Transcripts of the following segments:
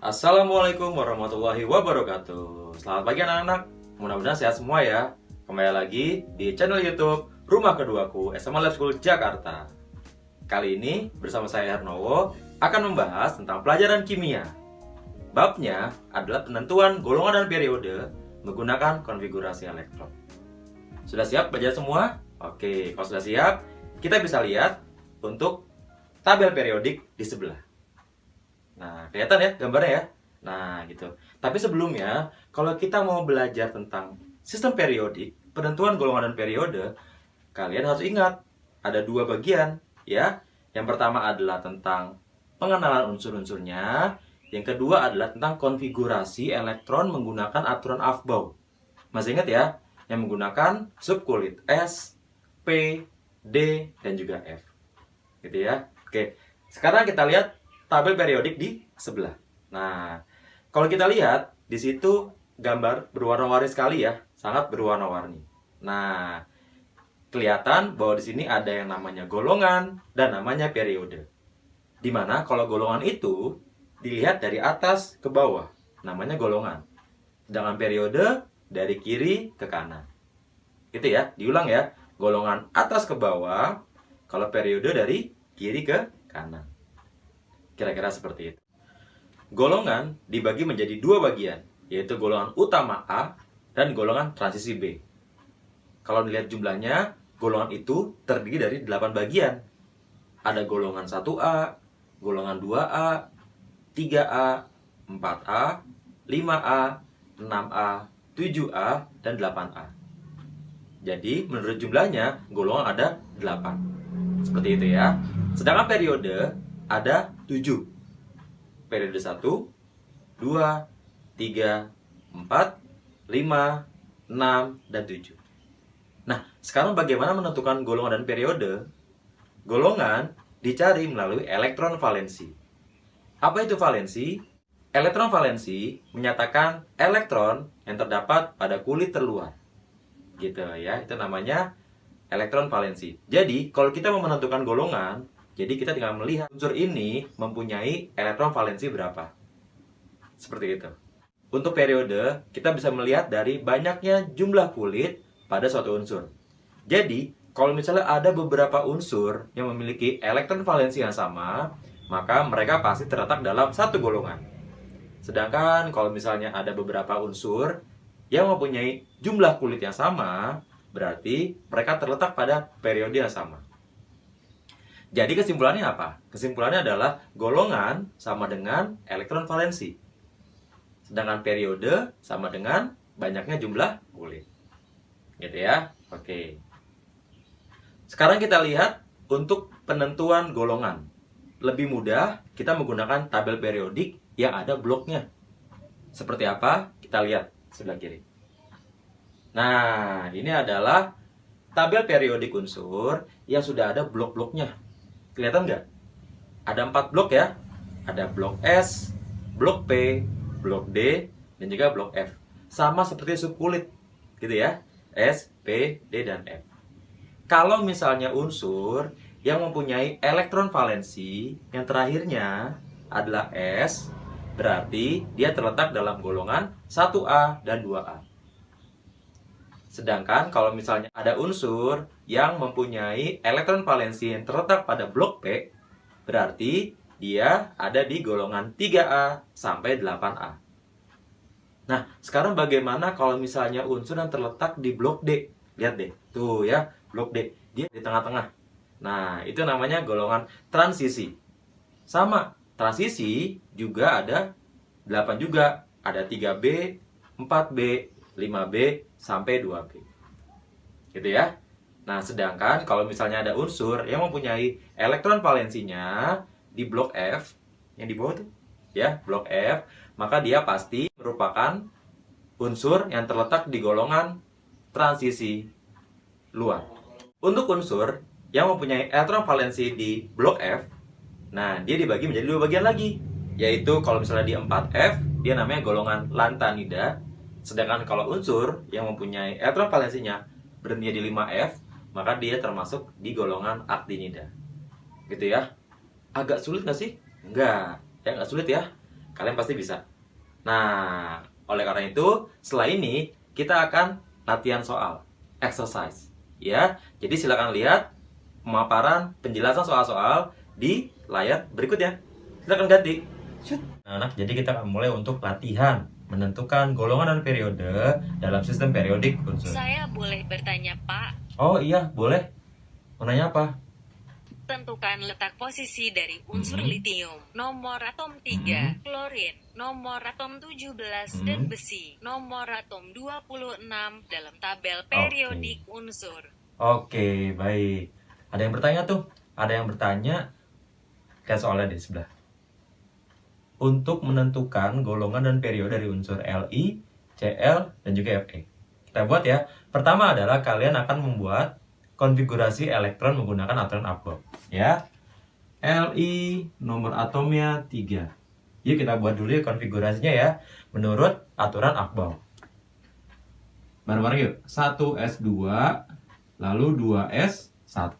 Assalamualaikum warahmatullahi wabarakatuh. Selamat pagi anak-anak. Mudah-mudahan sehat semua ya. Kembali lagi di channel YouTube Rumah Keduaku SMA Lab School Jakarta. Kali ini bersama saya Hernowo akan membahas tentang pelajaran kimia. Babnya adalah penentuan golongan dan periode menggunakan konfigurasi elektron. Sudah siap belajar semua? Oke, kalau sudah siap, kita bisa lihat untuk tabel periodik di sebelah. Nah, kelihatan ya gambarnya ya? Nah, gitu. Tapi sebelumnya, kalau kita mau belajar tentang sistem periodik, penentuan golongan dan periode, kalian harus ingat, ada dua bagian, ya. Yang pertama adalah tentang pengenalan unsur-unsurnya, yang kedua adalah tentang konfigurasi elektron menggunakan aturan Aufbau. Masih ingat ya? Yang menggunakan subkulit S, P, D, dan juga F. Gitu ya. Oke, sekarang kita lihat tabel periodik di sebelah. Nah, kalau kita lihat di situ gambar berwarna-warni sekali ya, sangat berwarna-warni. Nah, kelihatan bahwa di sini ada yang namanya golongan dan namanya periode. Dimana kalau golongan itu dilihat dari atas ke bawah, namanya golongan. Sedangkan periode dari kiri ke kanan. Gitu ya, diulang ya. Golongan atas ke bawah, kalau periode dari kiri ke kanan. Kira-kira seperti itu. Golongan dibagi menjadi dua bagian, yaitu golongan utama A dan golongan transisi B. Kalau dilihat jumlahnya, golongan itu terdiri dari 8 bagian. Ada golongan 1A, golongan 2A, 3A, 4A, 5A, 6A, 7A, dan 8A. Jadi, menurut jumlahnya, golongan ada 8. Seperti itu ya. Sedangkan periode ada 7. Periode 1, 2, 3, 4, 5, 6, dan 7. Nah, sekarang bagaimana menentukan golongan dan periode? Golongan dicari melalui elektron valensi. Apa itu valensi? Elektron valensi menyatakan elektron yang terdapat pada kulit terluar. Gitu ya, itu namanya elektron valensi. Jadi, kalau kita mau menentukan golongan, jadi kita tinggal melihat unsur ini mempunyai elektron valensi berapa. Seperti itu. Untuk periode, kita bisa melihat dari banyaknya jumlah kulit pada suatu unsur. Jadi, kalau misalnya ada beberapa unsur yang memiliki elektron valensi yang sama, maka mereka pasti terletak dalam satu golongan. Sedangkan kalau misalnya ada beberapa unsur yang mempunyai jumlah kulit yang sama, berarti mereka terletak pada periode yang sama. Jadi kesimpulannya apa? Kesimpulannya adalah golongan sama dengan elektron valensi. Sedangkan periode sama dengan banyaknya jumlah kulit. Gitu ya. Oke. Sekarang kita lihat untuk penentuan golongan. Lebih mudah kita menggunakan tabel periodik yang ada bloknya. Seperti apa? Kita lihat sebelah kiri. Nah, ini adalah tabel periodik unsur yang sudah ada blok-bloknya. Kelihatan nggak? Ada 4 blok ya. Ada blok S, blok P, blok D, dan juga blok F. Sama seperti subkulit, gitu ya. S, P, D, dan F. Kalau misalnya unsur yang mempunyai elektron valensi yang terakhirnya adalah S, berarti dia terletak dalam golongan 1A dan 2A. Sedangkan kalau misalnya ada unsur yang mempunyai elektron valensi yang terletak pada blok P, berarti dia ada di golongan 3A sampai 8A. Nah, sekarang bagaimana kalau misalnya unsur yang terletak di blok D? Lihat deh, tuh ya, blok D. Dia di tengah-tengah. Nah, itu namanya golongan transisi. Sama, transisi juga ada 8 juga. Ada 3B, 4B, 5B, sampai 2B. Gitu ya. Nah, sedangkan kalau misalnya ada unsur yang mempunyai elektron valensinya di blok F, yang di bawah tuh, ya, blok F, maka dia pasti merupakan unsur yang terletak di golongan transisi luar. Untuk unsur yang mempunyai elektron valensi di blok F, nah, dia dibagi menjadi 2 bagian lagi. Yaitu kalau misalnya di 4F, dia namanya golongan lantanida. Sedangkan kalau unsur yang mempunyai elektron valensinya berhenti di 5F, maka dia termasuk di golongan aktinida. Gitu ya. Agak sulit nggak sih? Enggak. Ya nggak sulit ya. Kalian pasti bisa. Nah, oleh karena itu, setelah ini kita akan latihan soal, exercise. Ya, jadi silakan lihat pemaparan penjelasan soal-soal di layar berikutnya. Silakan ganti. Nah, jadi kita akan mulai untuk latihan menentukan golongan dan periode dalam sistem periodik unsur. Saya boleh bertanya, Pak? Oh iya, boleh. Mau nanya apa? Tentukan letak posisi dari unsur litium. Nomor atom 3, klorin. Nomor atom 17 dan besi. Nomor atom 26 dalam tabel periodik unsur. Oke, baik. Ada yang bertanya tuh? Ada yang bertanya? Lihat soalnya di sebelah. Untuk menentukan golongan dan periode dari unsur Li, Cl, dan juga Fe. Kita buat ya. Pertama adalah kalian akan membuat konfigurasi elektron menggunakan aturan Abel. Ya. Li nomor atomnya 3. Yuk kita buat dulu ya konfigurasinya ya. Menurut aturan Abel. Bareng-bareng yuk. 1s2 lalu 2s1.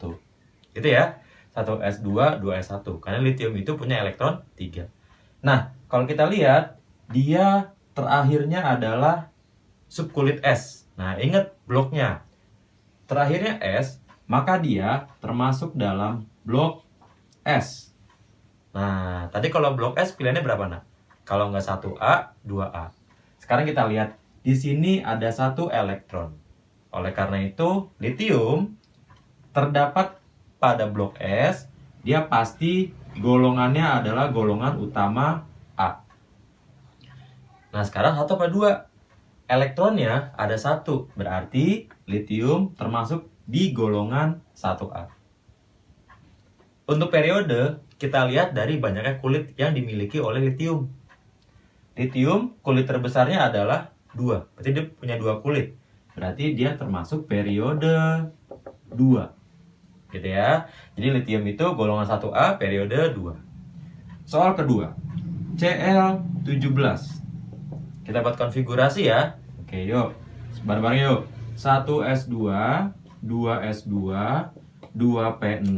Gitu ya. 1s2, 2s1. Karena litium itu punya elektron 3. Nah, kalau kita lihat, dia terakhirnya adalah subkulit S. Nah, ingat bloknya. Terakhirnya S, maka dia termasuk dalam blok S. Nah, tadi kalau blok S pilihannya berapa, nak? Kalau nggak 1A, 2A. Sekarang kita lihat, di sini ada 1 elektron. Oleh karena itu, litium terdapat pada blok S, dia pasti golongannya adalah golongan utama A. Nah, sekarang 1 apa 2? Elektronnya ada 1, berarti litium termasuk di golongan 1A. Untuk periode, kita lihat dari banyaknya kulit yang dimiliki oleh litium. Litium, kulit terbesarnya adalah 2, berarti dia punya 2 kulit. Berarti dia termasuk periode 2. Gitu ya. Jadi litium itu golongan 1A, periode 2. Soal kedua, Cl17. Kita buat konfigurasi ya. Oke, yuk. Bareng-bareng yuk. 1s2, 2s2, 2p6,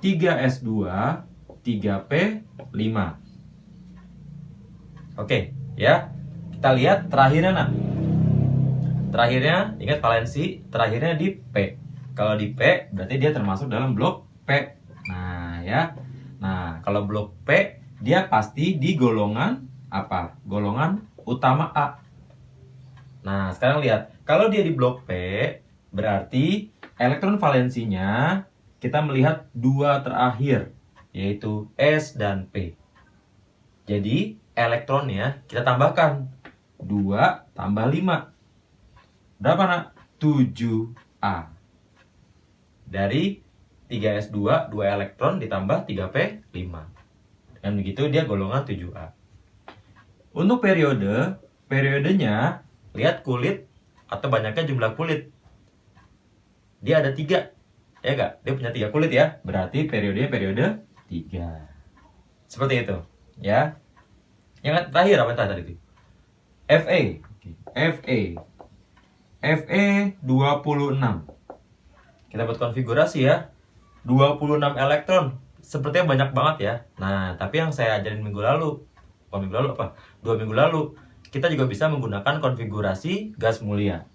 3s2, 3p5. Oke, ya. Kita lihat terakhirnya, nak. Terakhirnya, ingat valensi, terakhirnya di P. Kalau di P, berarti dia termasuk dalam blok P. Nah, ya. Nah, kalau blok P, dia pasti di golongan apa? Golongan utama A. Nah, sekarang lihat. Kalau dia di blok P, berarti elektron valensinya kita melihat 2 terakhir, yaitu S dan P. Jadi, elektronnya kita tambahkan. 2 tambah 5. Berapa, nak? 7A. Dari 3s2, 2 elektron ditambah 3p5. Dan begitu dia golongan 7A. Untuk periodenya, lihat kulit atau banyaknya jumlah kulit. Dia ada 3. Ya enggak? Dia punya 3 kulit ya. Berarti periodenya periode 3. Seperti itu. Ya. Yang terakhir apa tadi itu? Fe. Fe 26. Kita buat konfigurasi ya. 26 elektron. Sepertinya banyak banget ya. Nah, tapi yang saya ajarin minggu lalu, 2 minggu lalu, kita juga bisa menggunakan konfigurasi gas mulia.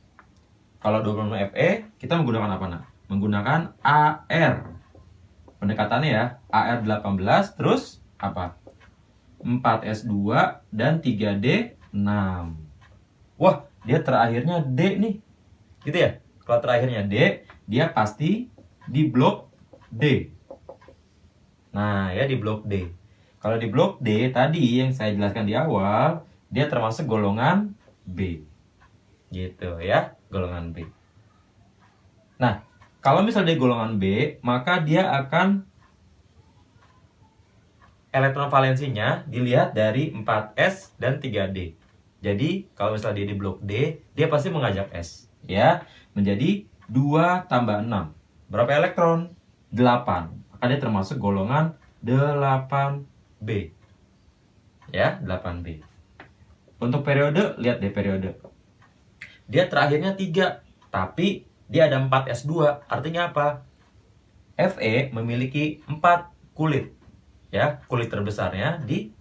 Kalau 26 Fe, kita menggunakan apa, nak? Menggunakan AR. Pendekatannya ya, AR18, terus apa? 4S2 dan 3D6. Wah, dia terakhirnya D nih. Gitu ya? Kalau terakhirnya D, dia pasti di blok D. Nah, ya di blok D. Kalau di blok D tadi yang saya jelaskan di awal, dia termasuk golongan B. Gitu ya, golongan B. Nah, kalau misalnya dia golongan B, maka dia akan elektron valensinya dilihat dari 4S dan 3D. Jadi, kalau misalnya dia di blok D, dia pasti mengajak S. Ya, menjadi 2 tambah 6. Berapa elektron? 8. Maka dia termasuk golongan 8B. Ya, 8B. Untuk periode, lihat deh periode. Dia terakhirnya 3, tapi dia ada 4S2. Artinya apa? Fe memiliki 4 kulit. Ya, kulit terbesarnya di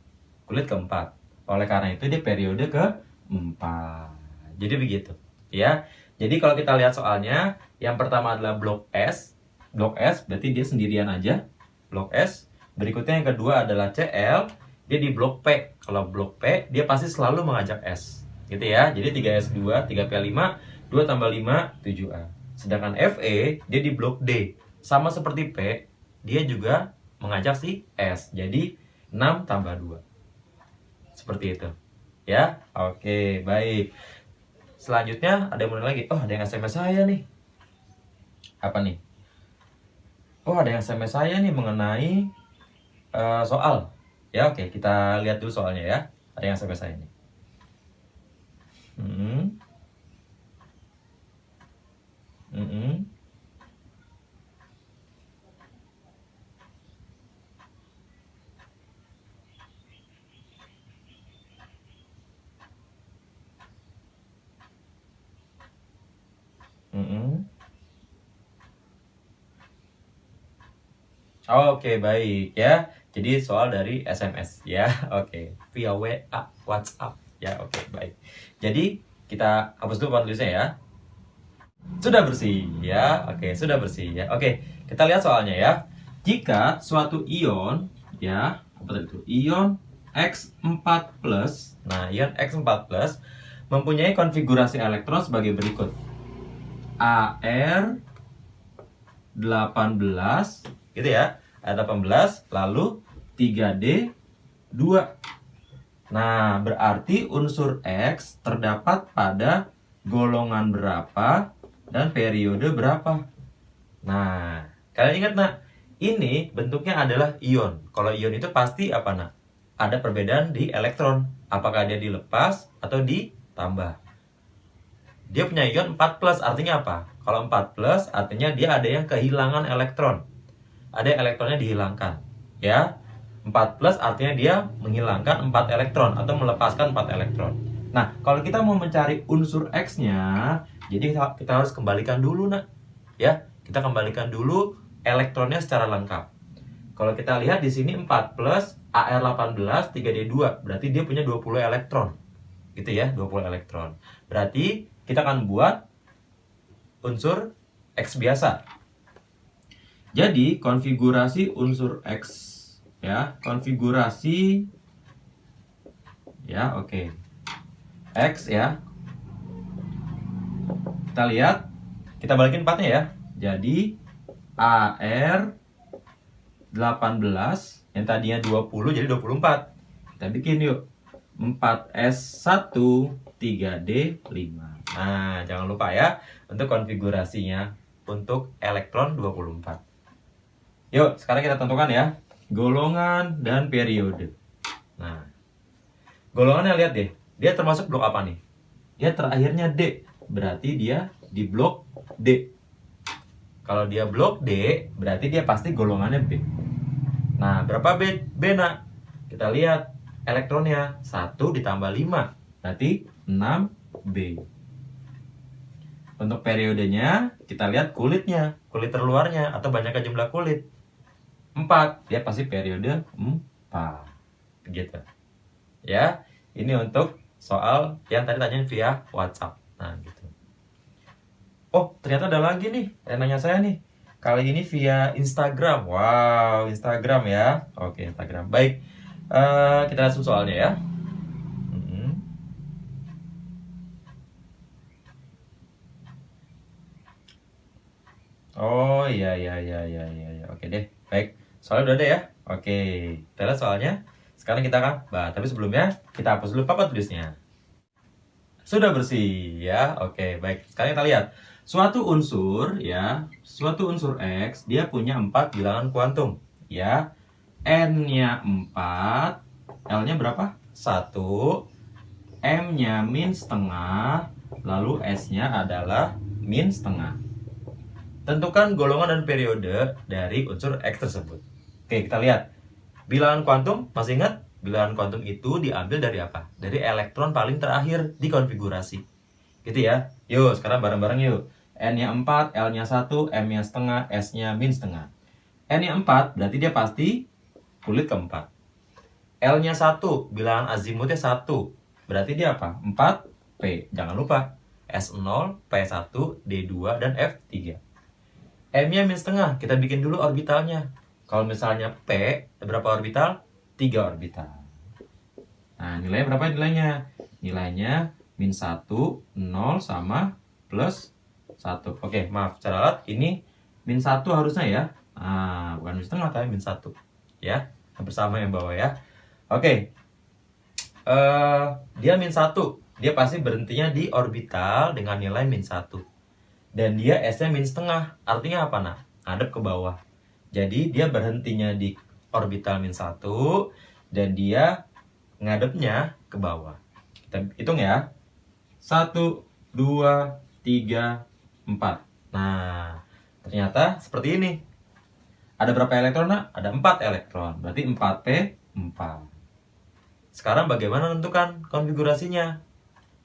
kulit keempat. Oleh karena itu dia periode keempat. Jadi begitu, ya. Jadi kalau kita lihat soalnya, yang pertama adalah blok S. Blok S berarti dia sendirian aja. Blok S. Berikutnya yang kedua adalah CL, dia di blok P. Kalau blok P, dia pasti selalu mengajak S. Gitu ya. Jadi 3S2, 3P5, 2 tambah 5, 7A. Sedangkan FE, dia di blok D. Sama seperti P, dia juga mengajak si S. Jadi 6 tambah 2. Seperti itu. Ya, oke, baik. Selanjutnya ada yang mau lagi. Oh, ada yang SMS saya nih. Apa nih? Oh, ada yang SMS saya nih mengenai soal. Ya, oke, kita lihat dulu soalnya ya. Ada yang SMS saya nih. Hmm. Hmm. Hmm. Oke, baik ya. Jadi soal dari SMS ya. Oke, via WA, WhatsApp ya. Oke, baik. Jadi kita hapus dulu papan tulisnya ya. Sudah bersih ya. Oke, sudah bersih ya. Oke, kita lihat soalnya ya. Jika suatu ion ya, apa tadi itu? Ion X4+. Nah, ion X4+ mempunyai konfigurasi elektron sebagai berikut. AR 18 gitu ya. Ada 18 lalu 3D 2. Nah, berarti unsur X terdapat pada golongan berapa dan periode berapa. Nah, kalian ingat nak, ini bentuknya adalah ion. Kalau ion itu pasti apa nak? Ada perbedaan di elektron. Apakah dia dilepas atau ditambah. Dia punya ion 4+, artinya apa? Kalau 4+, artinya dia ada yang kehilangan elektron. Ada yang elektronnya dihilangkan. Ya, 4+ artinya dia menghilangkan 4 elektron atau melepaskan 4 elektron. Nah, kalau kita mau mencari unsur X-nya, jadi kita harus kembalikan dulu nak. Ya, kita kembalikan dulu elektronnya secara lengkap. Kalau kita lihat di sini 4+, AR18, 3D2, berarti dia punya 20 elektron. Gitu ya, 20 elektron. Berarti kita akan buat unsur X biasa. Jadi konfigurasi unsur X ya, konfigurasi ya, oke. X ya. Kita lihat, kita balikin empatnya ya. Jadi AR 18 yang tadinya 20 jadi 24. Kita bikin yuk. 4S1 3D5. Nah, jangan lupa ya untuk konfigurasinya untuk elektron 24. Yuk, sekarang kita tentukan ya golongan dan periode. Nah, golongannya lihat deh, dia termasuk blok apa nih? Dia terakhirnya D, berarti dia di blok D. Kalau dia blok D, berarti dia pasti golongannya B. Nah, berapa B nak? Kita lihat elektronnya 1 ditambah 5, berarti 6B. Untuk periodenya, kita lihat kulitnya, kulit terluarnya atau banyaknya jumlah kulit. 4, dia pasti periode 4. Begitu. Ya, ini untuk soal yang tadi tanya via WhatsApp. Nah, gitu. Oh, ternyata ada lagi nih yang nanya saya nih. Kali ini via Instagram. Wow, Instagram ya. Oke, Instagram. Baik, kita langsung soalnya ya. Oh iya. Oke deh. Baik. Soalnya udah ada ya. Oke. Kita lihat soalnya. Sekarang kita akan tapi sebelumnya kita hapus dulu papan tulisnya. Sudah bersih ya. Oke, baik. Sekarang kita lihat. Suatu unsur ya, suatu unsur X dia punya 4 bilangan kuantum ya. N-nya 4, L-nya berapa? 1, M-nya min setengah, lalu S-nya adalah min setengah. Tentukan golongan dan periode dari unsur X tersebut. Oke, kita lihat. Bilangan kuantum, masih ingat? Bilangan kuantum itu diambil dari apa? Dari elektron paling terakhir di konfigurasi. Gitu ya. Yuk, sekarang bareng-bareng yuk. N-nya 4, L-nya 1, M-nya setengah, S-nya min setengah. N-nya 4, berarti dia pasti kulit keempat. L-nya 1, bilangan azimutnya 1. Berarti dia apa? 4P. Jangan lupa, S0, P1, D2, dan F3. M-nya min setengah, kita bikin dulu orbitalnya. Kalau misalnya P, berapa orbital? 3 orbital. Nah, nilainya berapa nilainya? Nilainya min 1, 0, sama plus 1. Oke, maaf, secara alat ini min 1 harusnya ya. Nah, bukan min setengah, tapi min 1. Ya, hampir sama yang bawah ya. Oke, dia min 1. Dia pasti berhentinya di orbital dengan nilai min 1. Dan dia S-nya min setengah. Artinya apa, nak? Ngadep ke bawah. Jadi dia berhentinya di orbital min 1. Dan dia ngadepnya ke bawah. Kita hitung ya. 1, 2, 3, 4. Nah, ternyata seperti ini. Ada berapa elektron, nak? Ada 4 elektron. Berarti 4P, 4. Sekarang bagaimana menentukan konfigurasinya?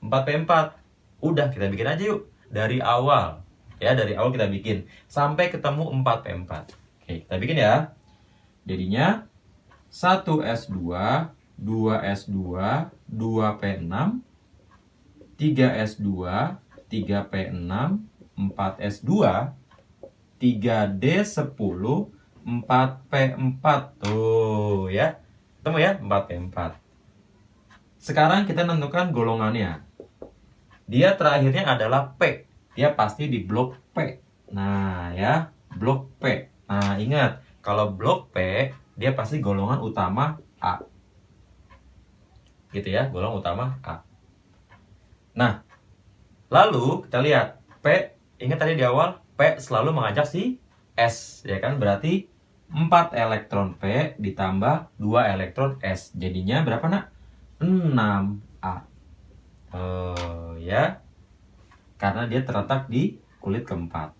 4P4. Udah, kita bikin aja yuk. Dari awal. Ya, dari awal kita bikin. Sampai ketemu 4P4. Oke, kita bikin ya. Jadinya 1S2, 2S2, 2P6, 3S2, 3P6, 4S2, 3D10, 4P4. Tuh ya. Ketemu ya, 4P4. Sekarang kita tentukan golongannya. Dia terakhirnya adalah P. Dia pasti di blok P. Nah ya, blok P. Nah ingat, kalau blok P, dia pasti golongan utama A. Gitu ya, golongan utama A. Nah, lalu kita lihat P, ingat tadi di awal, P selalu mengajak si S. Ya kan, berarti 4 elektron P ditambah 2 elektron S. Jadinya berapa, nak? 6A. Ya. Karena dia terletak di kulit keempat.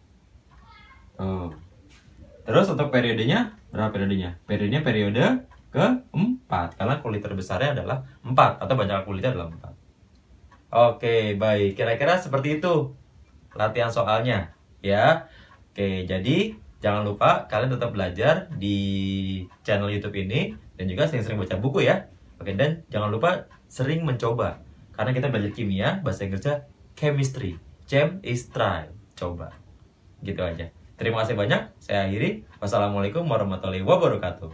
Terus untuk periodenya, berapa periodenya? Periodenya periode keempat. Karena kulit terbesarnya adalah 4. Atau banyak kulitnya adalah 4. Oke, baik. Kira-kira seperti itu latihan soalnya. Ya. Oke, jadi jangan lupa kalian tetap belajar di channel YouTube ini. Dan juga sering-sering baca buku ya. Oke, dan jangan lupa sering mencoba. Karena kita belajar kimia, bahasa Inggrisnya chemistry. Chem is try. Coba. Gitu aja. Terima kasih banyak. Saya akhiri. Wassalamualaikum warahmatullahi wabarakatuh.